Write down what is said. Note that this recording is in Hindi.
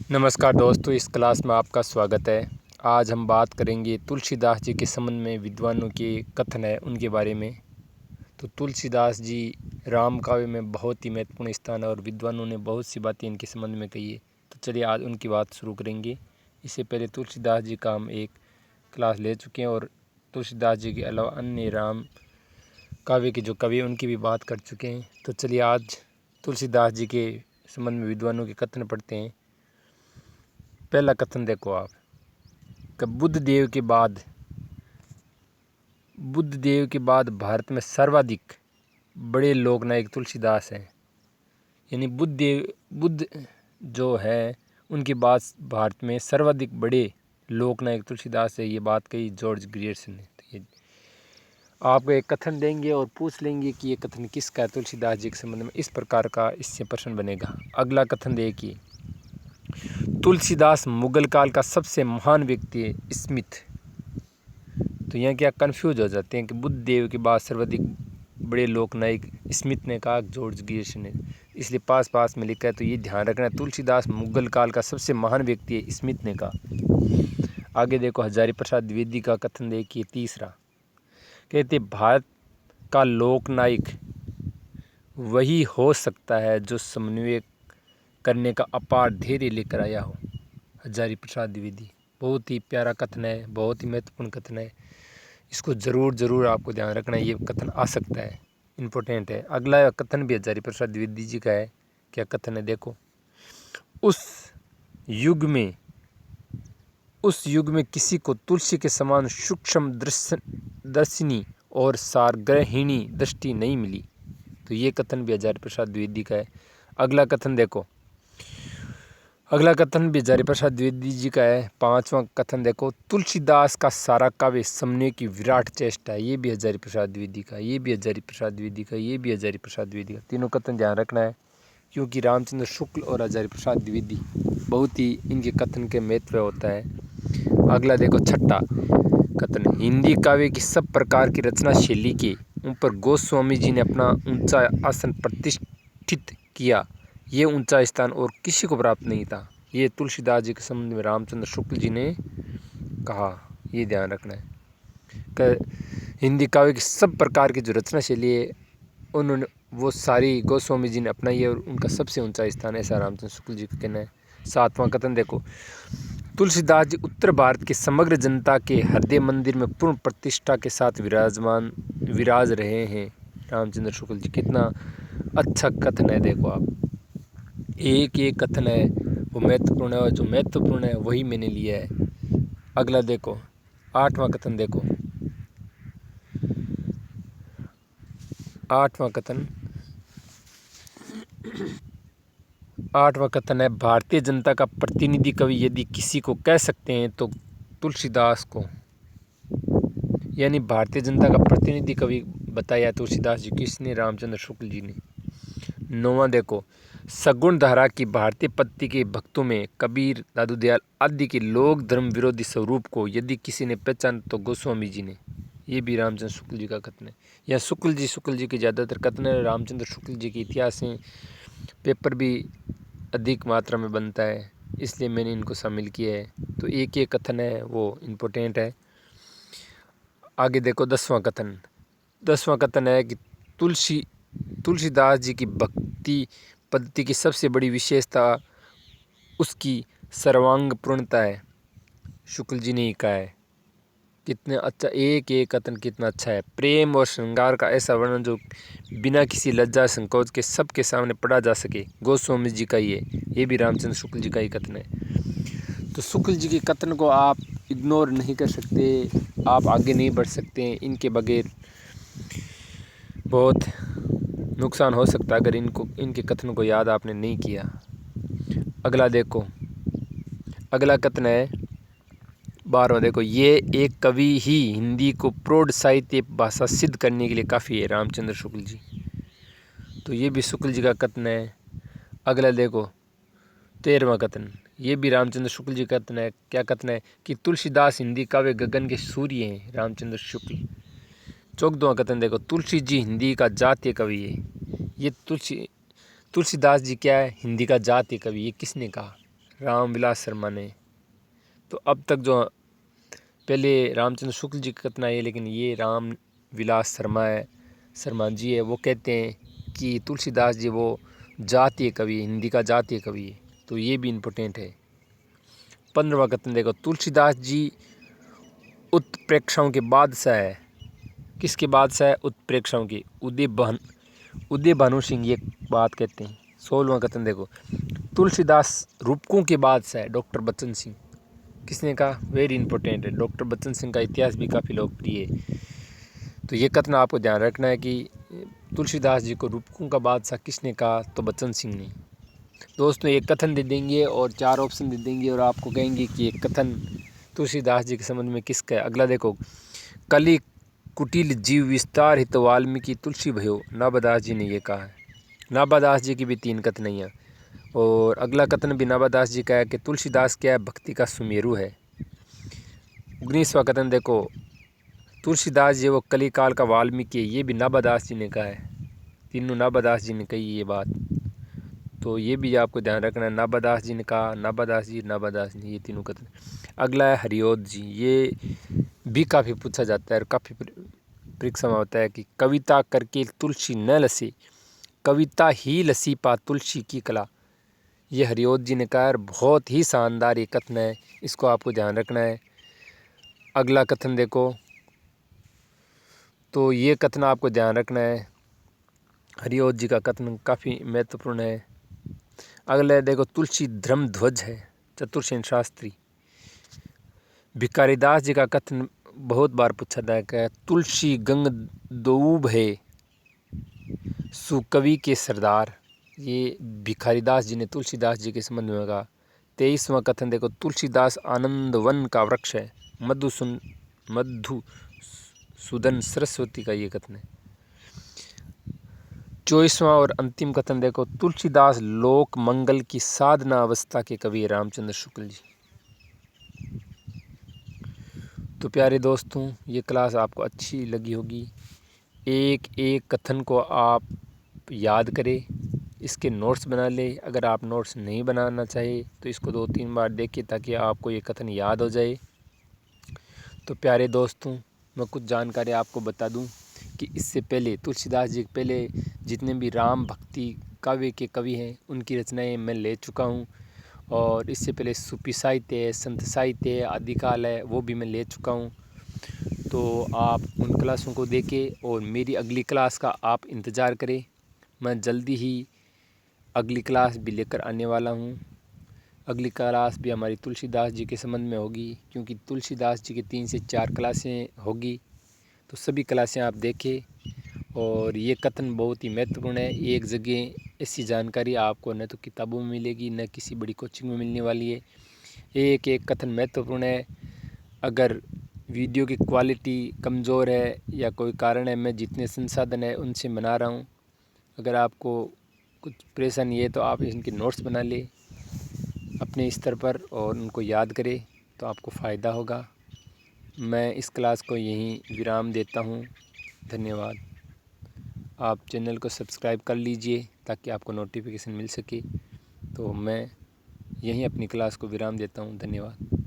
नमस्कार दोस्तों, इस क्लास में आपका स्वागत है। आज हम बात करेंगे तुलसीदास जी के संबंध में विद्वानों के कथन है उनके बारे में। तो तुलसीदास जी राम काव्य में बहुत ही महत्वपूर्ण स्थान है और विद्वानों ने बहुत सी बातें इनके संबंध में कही है। तो चलिए आज उनकी बात शुरू करेंगे। इससे पहले तुलसीदास जी का हम एक क्लास ले चुके हैं और तुलसीदास जी के अलावा अन्य राम काव्य के जो कवि हैं उनकी भी बात कर चुके हैं। तो चलिए आज तुलसीदास जी के संबंध में विद्वानों के कथन पढ़ते हैं। पहला कथन देखो आप कि बुद्ध देव के बाद भारत में सर्वाधिक बड़े लोकनायक तुलसीदास हैं। यानी बुद्ध जो है उनके बाद भारत में सर्वाधिक बड़े लोकनायक तुलसीदास है। ये बात कही जॉर्ज ग्रियर्सन ने। तो ये आपको एक कथन देंगे और पूछ लेंगे कि ये कथन किसका है तुलसीदास जी के संबंध में। इस प्रकार का इससे प्रश्न बनेगा। अगला कथन देखिए, तुलसीदास मुगल काल का सबसे महान व्यक्ति है स्मिथ। तो यहाँ क्या कंफ्यूज हो जाते हैं कि बुद्ध देव के बाद सर्वाधिक बड़े लोकनायक स्मिथ ने कहा, जॉर्ज ग्रियर्सन ने, इसलिए पास में लिखा है। तो ये ध्यान रखना, तुलसीदास मुगल काल का सबसे महान व्यक्ति है स्मिथ ने कहा। आगे देखो, हजारी प्रसाद द्विवेदी का कथन देखिए तीसरा। कहते भारत का लोकनायक वही हो सकता है जो समन्वय करने का अपार धैर्य लेकर आया हो। हजारी प्रसाद द्विवेदी, बहुत ही प्यारा कथन है, बहुत ही महत्वपूर्ण कथन है। इसको ज़रूर आपको ध्यान रखना है, ये कथन आ सकता है, इम्पोर्टेंट है। अगला कथन भी हजारी प्रसाद द्विवेदी जी का है। क्या कथन है देखो, उस युग में किसी को तुलसी के समान सूक्ष्म दर्शिनी और सारग्रहिणी दृष्टि नहीं मिली। तो ये कथन भी हजारी प्रसाद द्विवेदी का है। अगला कथन देखो, अगला कथन भी हजारी प्रसाद द्विवेदी जी का है। पांचवा कथन देखो, तुलसीदास का सारा काव्य समन्वय की विराट चेष्टा है। ये भी हजारी प्रसाद द्विवेदी का, ये भी हजारी प्रसाद द्विवेदी का, ये भी हजारी प्रसाद द्विवेदी का। तीनों कथन ध्यान रखना है, क्योंकि रामचंद्र शुक्ल और हजारी प्रसाद द्विवेदी बहुत ही इनके कथन के महत्व होता है। अगला देखो, छठा कथन, हिंदी काव्य की सब प्रकार की रचना शैली के ऊपर गोस्वामी जी ने अपना ऊंचा आसन प्रतिष्ठित किया। ये ऊंचा स्थान और किसी को प्राप्त नहीं था। ये तुलसीदास जी के संबंध में रामचंद्र शुक्ल जी ने कहा, ये ध्यान रखना है कि हिंदी काव्य की सब प्रकार की जो रचना शैली है उन्होंने वो सारी गोस्वामी जी ने अपनाई है और उनका सबसे ऊंचा स्थान ऐसा रामचंद्र शुक्ल जी का कहना है। सातवां कथन देखो, तुलसीदास जी उत्तर भारत की समग्र जनता के हृदय मंदिर में पूर्ण प्रतिष्ठा के साथ विराज रहे हैं। रामचंद्र शुक्ल जी, कितना अच्छा कथन है। देखो आप, एक कथन है वो महत्वपूर्ण है और जो महत्वपूर्ण है वही मैंने लिया है। अगला देखो, आठवां कथन देखो, आठवां कथन है, भारतीय जनता का प्रतिनिधि कवि यदि किसी को कह सकते हैं तो तुलसीदास को, यानी भारतीय जनता का प्रतिनिधि कवि बताया तुलसीदास जी, किसने? रामचंद्र शुक्ल जी ने। नौवां देखो, सगुण धारा की भारतीय पत्ती के भक्तों में कबीर, दादू दयाल आदि के लोक धर्म विरोधी स्वरूप को यदि किसी ने पहचाना तो गोस्वामी जी ने। ये भी रामचंद्र शुक्ल जी का कथन है। या शुक्ल जी के ज़्यादातर कथन है। रामचंद्र शुक्ल जी के इतिहास हैं, पेपर भी अधिक मात्रा में बनता है, इसलिए मैंने इनको शामिल किया है। तो एक कथन है वो इम्पोर्टेंट है। आगे देखो, दसवां कथन है कि तुलसीदास जी की भक्ति पद्धति की सबसे बड़ी विशेषता उसकी सर्वांग पूर्णता है। शुक्ल जी ने ही कहा है। कितने अच्छा, एक कथन कितना अच्छा है। प्रेम और श्रृंगार का ऐसा वर्णन जो बिना किसी लज्जा संकोच के सबके सामने पढ़ा जा सके, गोस्वामी जी का ये भी रामचंद्र शुक्ल जी का ही कथन है। तो शुक्ल जी के कथन को आप इग्नोर नहीं कर सकते, आप आगे नहीं बढ़ सकते। इनके बगैर बहुत नुकसान हो सकता है अगर इनके कथन को याद आपने नहीं किया। अगला देखो, अगला कथन है 12वां देखो, ये एक कवि ही हिंदी को प्रौढ़ साहित्य भाषा सिद्ध करने के लिए काफ़ी है, रामचंद्र शुक्ल जी। तो ये भी शुक्ल जी का कथन है। अगला देखो 13वां कथन, ये भी रामचंद्र शुक्ल जी का कथन है। क्या कथन है कि तुलसीदास हिंदी काव्य गगन के सूर्य हैं, रामचंद्र शुक्ल। 14वां कथन देखो, तुलसी जी हिंदी का जातीय कवि है। ये तुलसीदास जी क्या है? हिंदी का जातीय कवि। ये किसने कहा? रामविलास शर्मा ने। तो अब तक जो पहले रामचंद्र शुक्ल जी का कथन आए, लेकिन ये रामविलास शर्मा जी है, वो कहते हैं कि तुलसीदास जी वो जातीय कवि, हिंदी का जातीय कवि है। तो ये भी इम्पोर्टेंट है। 15वां कथन देखो, तुलसीदास जी उत्प्रेक्षाओं के बादशाह है। किसके बादशाह है? उत्प्रेक्षाओं के। उदय भानु सिंह ये बात कहते हैं। 16वां कथन देखो, तुलसीदास रूपकों के बादशाह है। डॉक्टर बच्चन सिंह। किसने कहा? वेरी इंपॉर्टेंट है। डॉक्टर बच्चन सिंह का इतिहास भी काफ़ी लोकप्रिय है। तो ये कथन आपको ध्यान रखना है कि तुलसीदास जी को रूपकों का बादशाह किसने कहा? तो बच्चन सिंह ने। दोस्तों एक कथन दे देंगे और 4 ऑप्शन दे देंगे और आपको कहेंगे कि ये कथन तुलसीदास जी के संबंध में किसका है। अगला देखो, कली कुटिल जीव विस्तार हित वाल्मीकि तुलसी भयो, नाभादास जी ने ये कहा है। नाभादास जी की भी 3 कथन हैं। और अगला कथन भी नाभादास जी का है कि तुलसीदास क्या है? भक्ति का सुमेरु है। 19वां कथन देखो, तुलसीदास जी वो कली काल का वाल्मीकि, ये भी नाभादास जी ने कहा है। तीनों नाभादास जी ने कही ये बात। तो ये भी आपको ध्यान रखना है, नाभादास जी ने कहा, नाभादास जी, ये तीनों कथन। अगला है हरिओद जी, ये भी काफ़ी पूछा जाता है और काफ़ी परीक्षा में होता है कि कविता करके तुलसी न लसी, कविता ही लसी पा तुलसी की कला। ये हरिओद जी ने कहा और बहुत ही शानदार ये कथन है, इसको आपको ध्यान रखना है। अगला कथन देखो, तो ये कथन आपको ध्यान रखना है, हरिओद जी का कथन काफ़ी महत्वपूर्ण है। अगला देखो, तुलसी धर्मध्वज है, चतुरसेन शास्त्री। भिखारीदास जी का कथन बहुत बार पूछा जाता है कि तुलसी गंग दोऊब है, सुकवि के सरदार। ये भिखारीदास जी ने तुलसीदास जी के संबंध में कहा। 23वां कथन देखो, तुलसीदास आनंदवन का वृक्ष है, मधुसूदन सरस्वती का ये कथन है। 24वां और अंतिम कथन देखो, तुलसीदास लोक मंगल की साधना अवस्था के कवि रामचंद्र शुक्ल जी। तो प्यारे दोस्तों, ये क्लास आपको अच्छी लगी होगी। एक एक कथन को आप याद करें, इसके नोट्स बना ले। अगर आप नोट्स नहीं बनाना चाहे तो इसको 2-3 बार देखिए ताकि आपको ये कथन याद हो जाए। तो प्यारे दोस्तों, मैं कुछ जानकारी आपको बता दूं कि इससे पहले तुलसीदास जी पहले जितने भी राम भक्ति काव्य के कवि हैं उनकी रचनाएं मैं ले चुका हूं। और इससे पहले सूफी साहित्य, संत साहित्य, आदिकाल है, वो भी मैं ले चुका हूँ। तो आप उन क्लासों को देखें और मेरी अगली क्लास का आप इंतज़ार करें। मैं जल्दी ही अगली क्लास भी लेकर आने वाला हूँ। अगली क्लास भी हमारी तुलसीदास जी के संबंध में होगी, क्योंकि तुलसीदास जी की 3 से 4 क्लासें होगी। तो सभी क्लासें आप देखें। और ये कथन बहुत ही महत्वपूर्ण है। एक जगह ऐसी जानकारी आपको न तो किताबों में मिलेगी, न किसी बड़ी कोचिंग में मिलने वाली है। एक एक कथन महत्वपूर्ण है। अगर वीडियो की क्वालिटी कमज़ोर है या कोई कारण है, मैं जितने संसाधन है उनसे बना रहा हूँ। अगर आपको कुछ परेशानी है तो आप इनके नोट्स बना लें अपने स्तर पर और उनको याद करें, तो आपको फ़ायदा होगा। मैं इस क्लास को यहीं विराम देता हूँ। धन्यवाद। आप चैनल को सब्सक्राइब कर लीजिए ताकि आपको नोटिफिकेशन मिल सके। तो मैं यहीं अपनी क्लास को विराम देता हूँ। धन्यवाद।